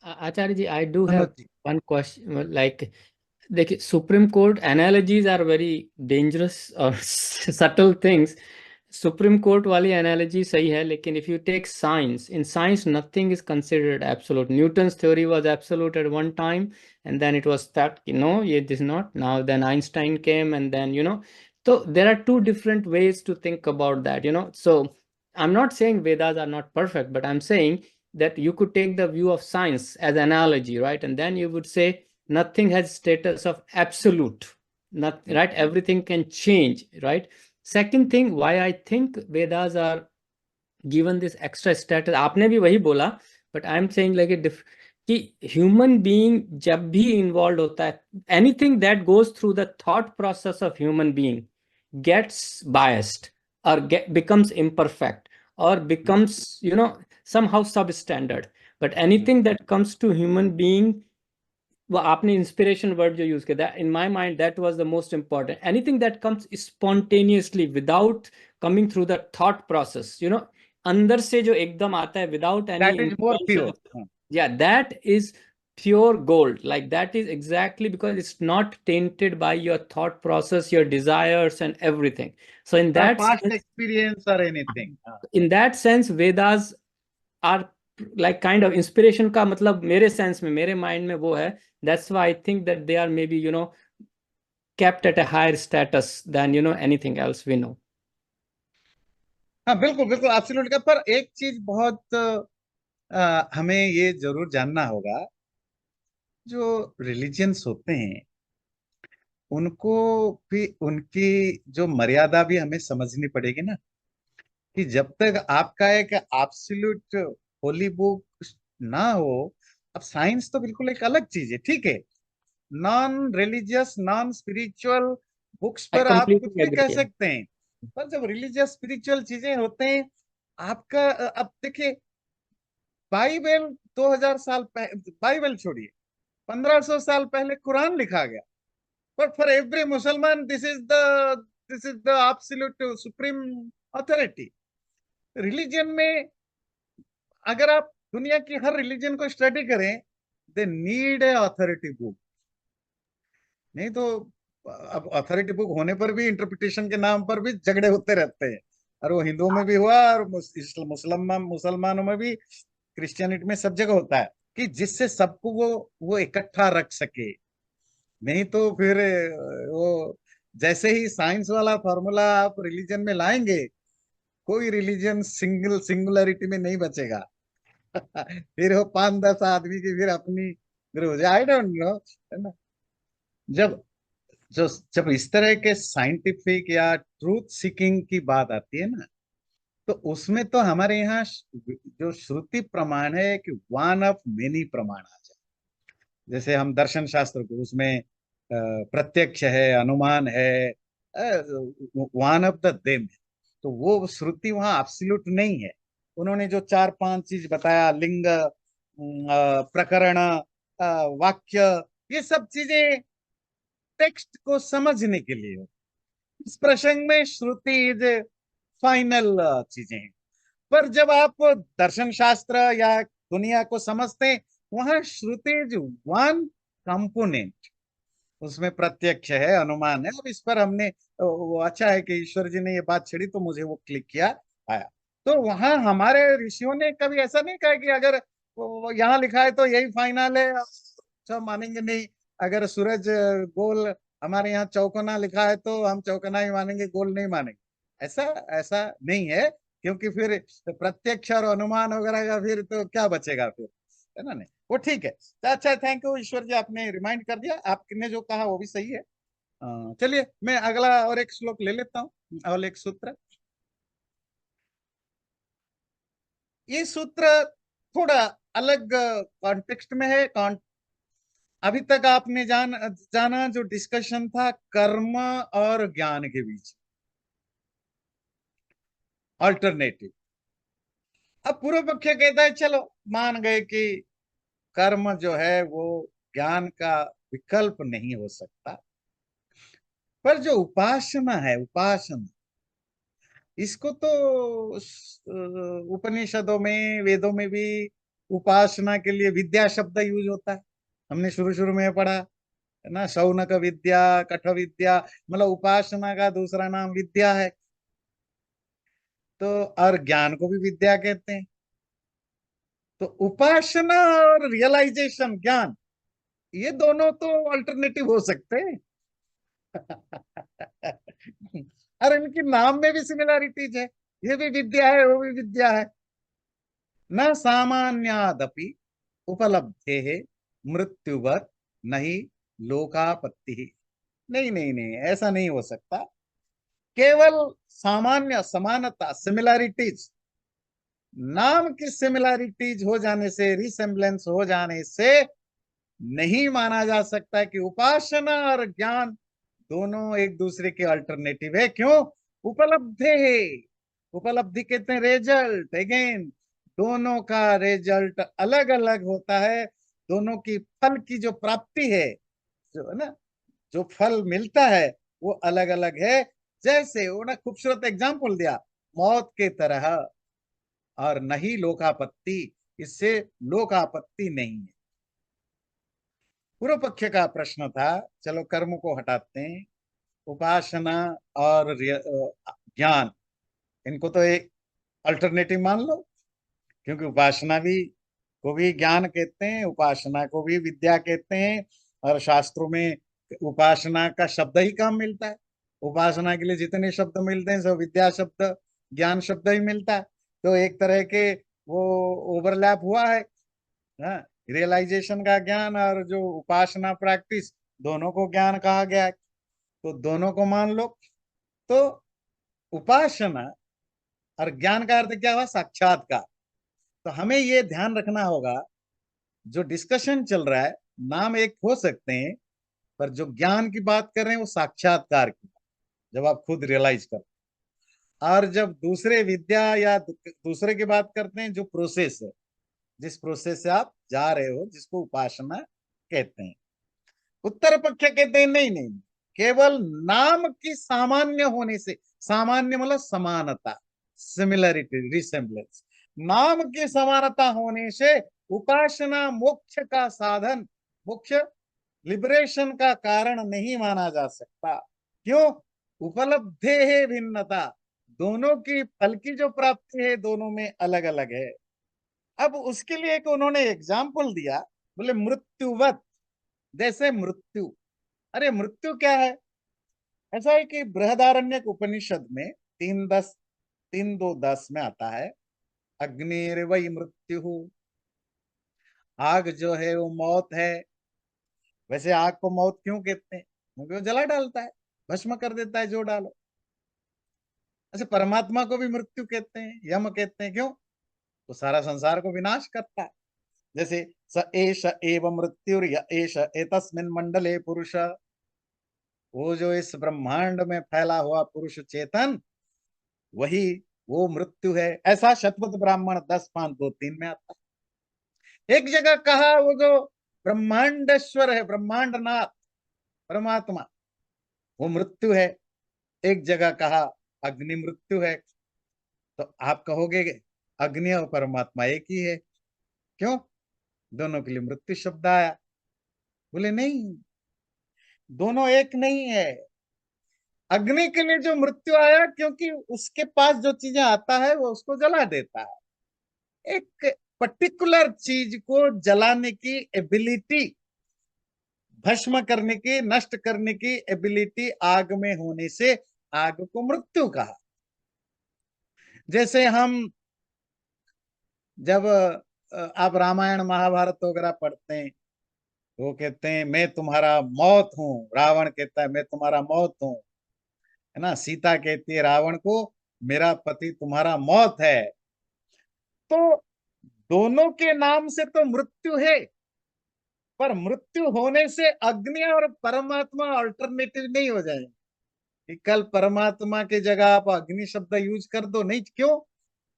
Acharya ji, I do Manoj have ji. one question. Like, देखिए, supreme court analogies are very dangerous और सटल थिंग्स। सुप्रीम कोर्ट वाली एनालॉजी सही है, लेकिन if you take science, in science nothing is considered absolute. Newton's theory was absolute at one time, and then it was that, it is not now. Then Einstein came, and then, so there are two different ways to think about that. So I'm not saying Vedas are not perfect, but I'm saying that you could take the view of science as analogy, right? And then you would say nothing has status of absolute, not right, everything can change, right? Second thing, why I think Vedas are given this extra status, आपने भी वही बोला, but I'm saying like कि human being जब भी involved होता है, anything that goes through the thought process of human being gets biased or becomes imperfect or becomes, somehow substandard. But anything that comes to human being, वो आपने इंस्पिरेशन वर्ड जो यूज किया, in my mind that was the most important. Anything that comes spontaneously without coming through the thought process, अंदर से जो एकदम आता है without any that is more intention, pure. yeah, that is pure gold. Like, that is exactly because it's not tainted by your thought process, your desires and everything. So past experience और anything. in that sense, Vedas are like kind of inspiration का मतलब मेरे सेंस में, मेरे माइंड में वो है. That's why I think that they are maybe, kept at a higher status than, anything else we know. हाँ बिल्कुल बिल्कुल एब्सोल्युटली। पर एक चीज बहुत हमें ये जरूर जानना होगा, जो रिलीजियंस होते हैं उनको भी उनकी जो मर्यादा भी हमें समझनी पड़ेगी ना। कि जब तक आपका एक एब्सोल्यूट होली बुक ना हो, अब साइंस तो बिल्कुल एक अलग चीज है, ठीक है। Non religious non spiritual books I पर आप कुछ completely भी कह agree. सकते हैं, पर जब रिलीजियस स्पिरिचुअल चीजें होते हैं, आपका अब देखिए, बाइबल 2000 साल पहले, बाइबल छोड़िए, 1500 साल पहले कुरान लिखा गया। बट फॉर एवरी मुसलमान this is the absolute supreme authority. Religion में अगर आप दुनिया की हर रिलीजन को स्टडी करें, they need a authority book. नहीं तो अब अथॉरिटी बुक होने पर भी इंटरप्रिटेशन के नाम पर भी झगड़े होते रहते हैं। और वो हिंदुओं में भी हुआ, और मुसलमानों में भी, क्रिश्चियनिटी में, सब जगह होता है, कि जिससे सबको वो इकट्ठा रख सके। नहीं तो फिर वो जैसे ही साइंस वाला फॉर्मूला आप रिलीजन में लाएंगे, कोई रिलीजन सिंगुलरिटी में नहीं बचेगा। फिर वो 5-10 आदमी की फिर अपनी ग्रुप, आई डोंट नो, है ना। जब जो जब इस तरह के साइंटिफिक या ट्रूथ सीकिंग की बात आती है ना, तो उसमें तो हमारे यहाँ जो श्रुति प्रमाण है कि वन ऑफ मेनी प्रमाण आ जाए। जैसे हम दर्शन शास्त्र को, उसमें प्रत्यक्ष है, अनुमान है, वन ऑफ द देम है। तो वो श्रुति वहां एब्सोल्यूट नहीं है। उन्होंने जो चार पांच चीज बताया, लिंग, प्रकरण, वाक्य, ये सब चीजें टेक्स्ट को समझने के लिए हो। इस प्रसंग में श्रुति इज फाइनल चीजें हैं। पर जब आप दर्शन शास्त्र या दुनिया को समझते हैं, वहां श्रुति इज वन कंपोनेंट। उसमें प्रत्यक्ष है, अनुमान है। और इस पर हमने वो अच्छा है कि ईश्वर जी ने ये बात छेड़ी तो मुझे वो क्लिक किया, आया। तो वहां हमारे ऋषियों ने कभी ऐसा नहीं कहा कि अगर यहाँ लिखा है तो यही फाइनल है, सब मानेंगे नहीं। अगर सूरज गोल हमारे यहाँ चौकोना लिखा है तो हम चौकोना ही मानेंगे, गोल नहीं मानेंगे। ऐसा ऐसा नहीं है, क्योंकि फिर प्रत्यक्ष और अनुमान वगैरह का फिर तो क्या बचेगा फिर, है ना। नहीं, वो ठीक है। तो अच्छा, थैंक यू ईश्वर जी, आपने रिमाइंड कर दिया। आपने जो कहा वो भी सही है। चलिए मैं अगला और एक श्लोक ले लेता हूँ, और एक सूत्र। ये सूत्र थोड़ा अलग कॉन्टेक्स्ट में है। अभी तक आपने जाना जो डिस्कशन था कर्म और ज्ञान के बीच, अल्टरनेटिव। अब पूर्व पक्ष कहता है चलो मान गए कि कर्म जो है वो ज्ञान का विकल्प नहीं हो सकता, पर जो उपासना है, उपासना, इसको तो उपनिषदों में, वेदों में भी उपासना के लिए विद्या शब्द यूज होता है। हमने शुरू शुरू में पढ़ा है ना, शौनक विद्या, कठ विद्या, मतलब उपासना का दूसरा नाम विद्या है। तो और ज्ञान को भी विद्या कहते हैं। तो उपासना और रियलाइजेशन, ज्ञान, ये दोनों तो अल्टरनेटिव हो सकते हैं। और इनके नाम में भी सिमिलैरिटीज है। ये भी विद्या है, वो भी विद्या है। न सामान्यादपि उपलब्धे है मृत्युवत नहीं लोकापत्ति। नहीं नहीं नहीं, ऐसा नहीं हो सकता। केवल सामान्य, समानता, सिमिलैरिटीज, नाम की सिमिलैरिटीज हो जाने से, रिसेम्बलेंस हो जाने से नहीं माना जा सकता कि उपासना और ज्ञान दोनों एक दूसरे के अल्टरनेटिव है। क्यों? उपलब्धि है। उपलब्धि कहते हैं रिजल्ट। अगेन, दोनों का रिजल्ट अलग अलग होता है। दोनों की फल की जो प्राप्ति है, जो है ना, जो फल मिलता है वो अलग अलग है। जैसे वो ना खूबसूरत एग्जाम्पल दिया, मौत के तरह, और नहीं लोकापत्ति, इससे लोकापत्ति नहीं है। पूर्व पक्ष का प्रश्न था, चलो कर्म को हटाते हैं, उपासना और ज्ञान, इनको तो एक अल्टरनेटिव मान लो। क्योंकि उपासना भी को भी ज्ञान कहते हैं, उपासना को भी विद्या कहते हैं। और शास्त्रों में उपासना का शब्द ही कम मिलता है। उपासना के लिए जितने शब्द मिलते हैं सब विद्या शब्द, ज्ञान शब्द ही मिलता है। तो एक तरह के वो ओवरलैप हुआ है। हाँ, रियलाइजेशन का ज्ञान और जो उपासना प्रैक्टिस, दोनों को ज्ञान कहा गया है। तो दोनों को मान लो। तो उपासना और ज्ञान का अर्थ क्या हुआ? साक्षात्कार। तो हमें ये ध्यान रखना होगा, जो डिस्कशन चल रहा है, नाम एक हो सकते हैं, पर जो ज्ञान की बात कर रहे हैं वो साक्षात्कार की, जब आप खुद रियलाइज करते हैं। और जब दूसरे विद्या या दूसरे की बात करते हैं, जो प्रोसेस है, जिस प्रोसेस से आप जा रहे हो, जिसको उपासना कहते हैं। उत्तर पक्ष कहते हैं नहीं नहीं, केवल नाम की सामान्य होने से, सामान्य मतलब समानता, सिमिलरिटी, रिसेम्बलेंस, नाम की समानता होने से उपासना मोक्ष का साधन, मोक्ष, लिबरेशन का कारण नहीं माना जा सकता। क्यों? उपलब्धि है भिन्नता, दोनों की फल की जो प्राप्ति है दोनों में अलग अलग है। अब उसके लिए एक उन्होंने एग्जाम्पल दिया, बोले मृत्युवत, जैसे मृत्यु। अरे मृत्यु क्या है? ऐसा है कि बृहदारण्यक उपनिषद में 3:10, 3:2:10 में आता है, अग्निर्वै मृत्यु, आग जो है वो मौत है। वैसे आग को मौत क्यों कहते हैं? क्योंकि वो जला डालता है, भस्म कर देता है जो डालो। ऐसे परमात्मा को भी मृत्यु कहते हैं, यम कहते हैं। क्यों? तो सारा संसार को विनाश करता है। जैसे स एष एव मृत्युर य एष एतस्मिन् मंडले पुरुष, वो जो इस ब्रह्मांड में फैला हुआ पुरुष चेतन, वही वो मृत्यु है। ऐसा शतपथ ब्राह्मण 10.5.2.3 में आता है। एक जगह कहा वो जो ब्रह्मांडेश्वर है, ब्रह्मांडनाथ परमात्मा, वो मृत्यु है। एक जगह कहा अग्नि मृत्यु है। तो आप कहोगे कि अग्नि और परमात्मा एक ही है, क्यों? दोनों के लिए मृत्यु शब्द आया। बोले नहीं, दोनों एक नहीं है। अग्नि के लिए जो मृत्यु आया, क्योंकि उसके पास जो चीजें आता है वो उसको जला देता है। एक पर्टिकुलर चीज को जलाने की एबिलिटी, भस्म करने की, नष्ट करने की एबिलिटी आग में होने से आग को मृत्यु कहा। जैसे हम जब आप रामायण महाभारत वगैरह पढ़ते हैं, वो कहते हैं मैं तुम्हारा मौत हूं, रावण कहता है मैं तुम्हारा मौत हूं, है ना। सीता कहती है रावण को मेरा पति तुम्हारा मौत है। तो दोनों के नाम से तो मृत्यु है, पर मृत्यु होने से अग्नि और परमात्मा अल्टरनेटिव नहीं हो जाएंगे कि कल परमात्मा की जगह आप अग्नि शब्द यूज कर दो। नहीं, क्यों?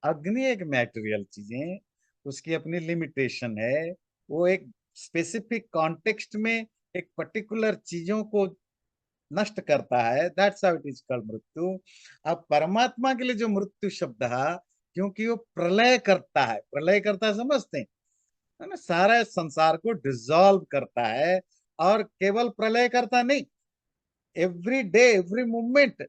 अग्नि एक मैटेरियल चीज है, उसकी अपनी लिमिटेशन है। वो एक स्पेसिफिक कॉन्टेक्स्ट में एक पर्टिकुलर चीजों को नष्ट करता है। That's how it is called मृत्यु। अब परमात्मा के लिए जो मृत्यु शब्द है, क्योंकि वो प्रलय करता है, प्रलय करता है समझते हैं, है ना, सारे संसार को डिसॉल्व करता है। और केवल प्रलय करता नहीं, every day every moment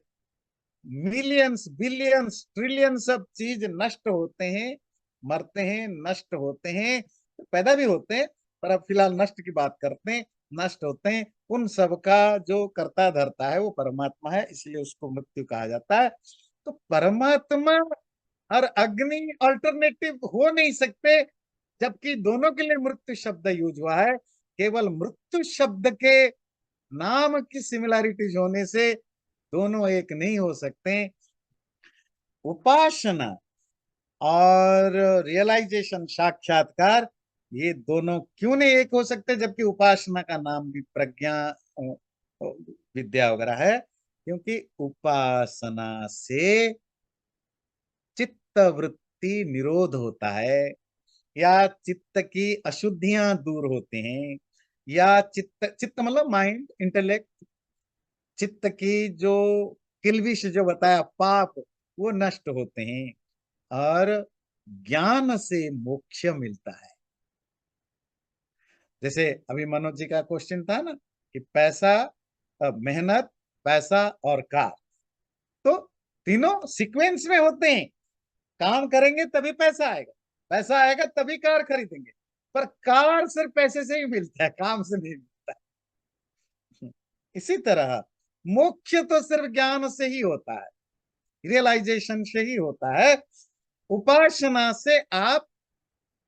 millions billions trillions सब चीज नष्ट होते हैं, मरते हैं, नष्ट होते हैं, पैदा भी होते हैं, पर अब फिलहाल नष्ट की बात करते हैं। नष्ट होते हैं, उन सब का जो करता धरता है वो परमात्मा है, इसलिए उसको मृत्यु कहा जाता है। तो परमात्मा और अग्नि अल्टरनेटिव हो नहीं सकते, जबकि दोनों के लिए मृत्यु शब्द यूज हुआ है। केवल मृत्यु शब्द के नाम की सिमिलैरिटीज होने से दोनों एक नहीं हो सकते। उपासना और रियलाइजेशन, साक्षात्कार, ये दोनों क्यों नहीं एक हो सकते, जबकि उपासना का नाम भी प्रज्ञा विद्या वगैरह है? क्योंकि उपासना से चित्त वृत्ति निरोध होता है, या चित्त की अशुद्धियां दूर होते हैं, या चित्त चित्त मतलब माइंड, इंटेलेक्ट, चित्त की जो किल्बिश जो बताया पाप, वो नष्ट होते हैं, और ज्ञान से मोक्ष मिलता है। जैसे अभी मनोज जी का क्वेश्चन था ना कि पैसा, मेहनत, पैसा और कार, तो तीनों सीक्वेंस में होते हैं। काम करेंगे तभी पैसा आएगा, पैसा आएगा तभी कार खरीदेंगे, पर कार सिर्फ पैसे से ही मिलता है, काम से नहीं मिलता है। इसी तरह मोक्ष तो सिर्फ ज्ञान से ही होता है, रियलाइजेशन से ही होता है। उपासना से आप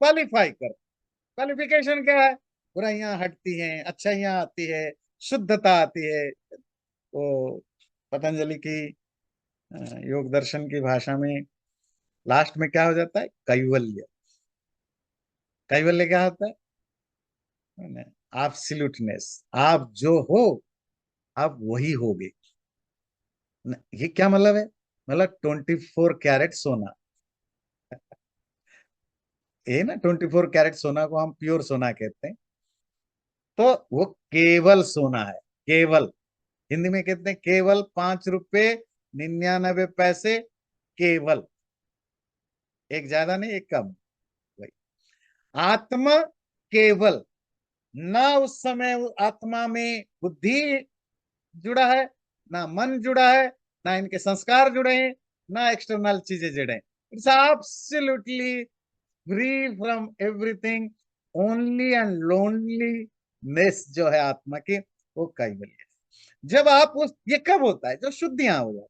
क्वालिफाई कर, क्वालिफिकेशन क्या है? बुराइयां हटती हैं, अच्छाइयां आती है, शुद्धता आती है। तो पतंजलि की योग दर्शन की भाषा में लास्ट में क्या हो जाता है? कैवल्य। कैवल्य क्या होता है? एब्सोल्यूटनेस। आप जो हो आप वही होगे। ये क्या मतलब है? मतलब 24 कैरेट सोना, ये ना 24 कैरेट सोना को हम प्योर सोना कहते हैं। तो वो केवल सोना है, केवल। हिंदी में कहते हैं केवल 5 रुपए 99 पैसे, केवल। एक ज्यादा नहीं, एक कम। भाई आत्मा केवल, ना उस समय आत्मा में बुद्धि जुड़ा है, ना मन जुड़ा है, ना इनके संस्कार जुड़े हैं, ना एक्सटर्नल चीजें जुड़े हैं। It's absolutely free from everything. Only and loneliness जो है आत्मा की, वो कैवल्य है। जब आप उस, ये कब होता है? जब शुद्धियां हो जाती,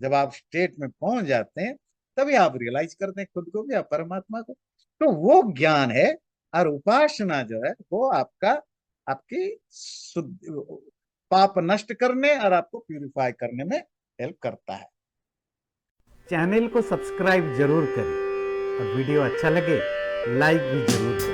जब आप स्टेट में पहुंच जाते हैं, तभी आप रियलाइज करते हैं खुद को भी, आप परमात्मा को। तो वो ज्ञान है। और उपासना जो है वो आपका, आपकी शुद्ध पाप नष्ट करने और आपको प्यूरिफाई करने में हेल्प करता है। चैनल को सब्सक्राइब जरूर करें, और वीडियो अच्छा लगे लाइक भी जरूर करें।